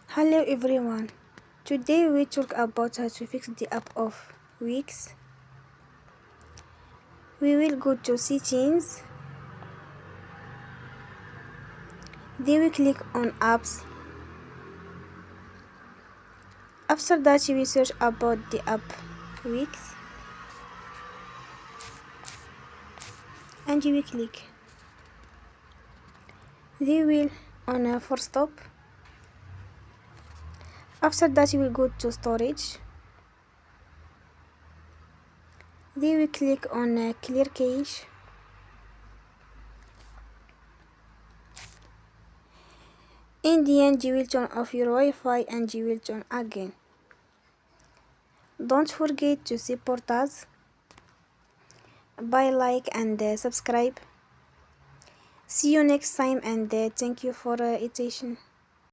Hello everyone. Today we talk about how to fix the app of Wix. We will go to settings. Then we click on apps. After that we search about the app Wix and we click. Then we will on for stop. After that we will go to storage. Then we click on clear cache. In the end you will turn off your Wi-Fi and you will turn again. Don't forget to support us by like and subscribe. See you next time and thank you for attention.